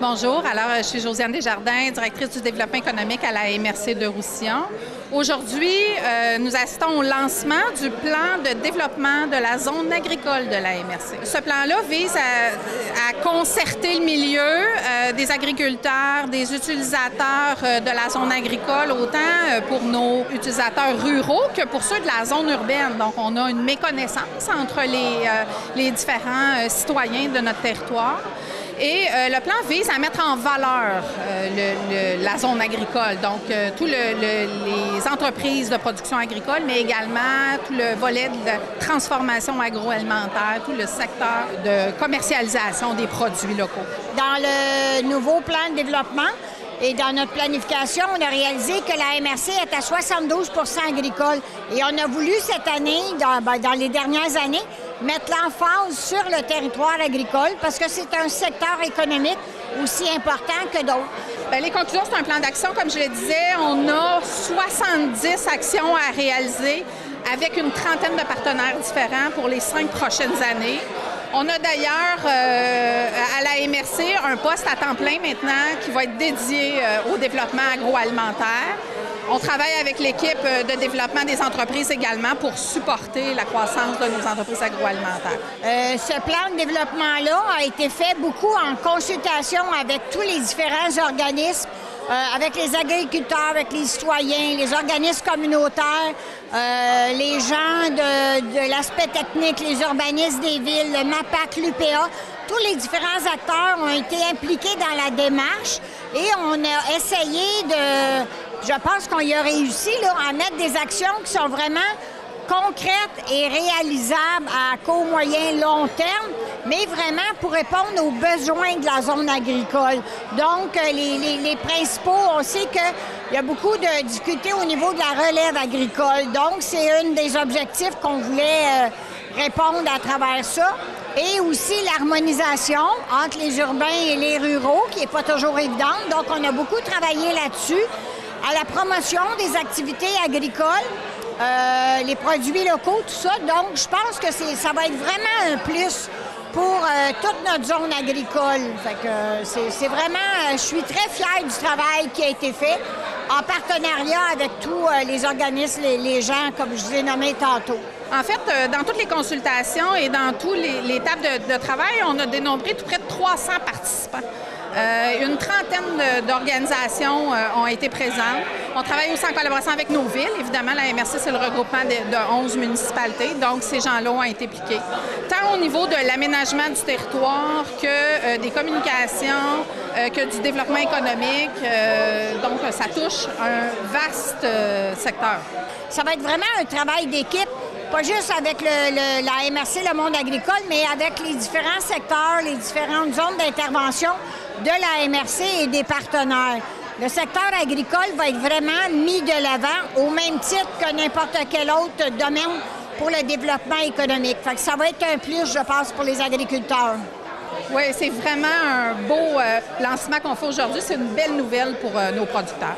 Bonjour, alors je suis Josiane Desjardins, directrice du développement économique à la MRC de Roussillon. Aujourd'hui, nous assistons au lancement du plan de développement de la zone agricole de la MRC. Ce plan-là vise à concerter le milieu des agriculteurs, des utilisateurs de la zone agricole, autant pour nos utilisateurs ruraux que pour ceux de la zone urbaine. Donc, on a une méconnaissance entre les différents citoyens de notre territoire. Et le plan vise à mettre en valeur la zone agricole, donc tous les entreprises de production agricole, mais également tout le volet de transformation agroalimentaire, tout le secteur de commercialisation des produits locaux. Dans le nouveau plan de développement et dans notre planification, on a réalisé que la MRC est à 72 % agricole. Et on a voulu cette année, dans les dernières années, mettre l'emphase sur le territoire agricole parce que c'est un secteur économique aussi important que d'autres. Bien, les conclusions, c'est un plan d'action. Comme je le disais, on a 70 actions à réaliser avec une trentaine de partenaires différents pour les 5 prochaines années. On a d'ailleurs à la MRC un poste à temps plein maintenant qui va être dédié au développement agroalimentaire. On travaille avec l'équipe de développement des entreprises également pour supporter la croissance de nos entreprises agroalimentaires. Ce plan de développement-là a été fait beaucoup en consultation avec tous les différents organismes, avec les agriculteurs, avec les citoyens, les organismes communautaires, les gens de l'aspect technique, les urbanistes des villes, le MAPAC, l'UPA. Tous les différents acteurs ont été impliqués dans la démarche et on a essayé je pense qu'on y a réussi là, à mettre des actions qui sont vraiment concrètes et réalisables à court, moyen, long terme, mais vraiment pour répondre aux besoins de la zone agricole. Donc, les principaux, on sait qu'il y a beaucoup de difficultés au niveau de la relève agricole. Donc, c'est un des objectifs qu'on voulait répondre à travers ça. Et aussi l'harmonisation entre les urbains et les ruraux, qui n'est pas toujours évidente. Donc, on a beaucoup travaillé là-dessus, à la promotion des activités agricoles, les produits locaux, tout ça. Donc, je pense que ça va être vraiment un plus pour toute notre zone agricole. Fait que c'est vraiment, je suis très fière du travail qui a été fait en partenariat avec tous les organismes, les gens, comme je vous ai nommé tantôt. En fait, dans toutes les consultations et dans toutes les tables de travail, on a dénombré tout près de 300 participants. Une trentaine d'organisations ont été présentes. On travaille aussi en collaboration avec nos villes. Évidemment, la MRC, c'est le regroupement de 11 municipalités, donc ces gens-là ont été impliqués. Tant au niveau de l'aménagement du territoire que des communications, que du développement économique. Donc, ça touche un vaste secteur. Ça va être vraiment un travail d'équipe. Pas juste avec la MRC, le monde agricole, mais avec les différents secteurs, les différentes zones d'intervention de la MRC et des partenaires. Le secteur agricole va être vraiment mis de l'avant au même titre que n'importe quel autre domaine pour le développement économique. Fait que ça va être un plus, je pense, pour les agriculteurs. Oui, c'est vraiment un beau lancement qu'on fait aujourd'hui. C'est une belle nouvelle pour nos producteurs.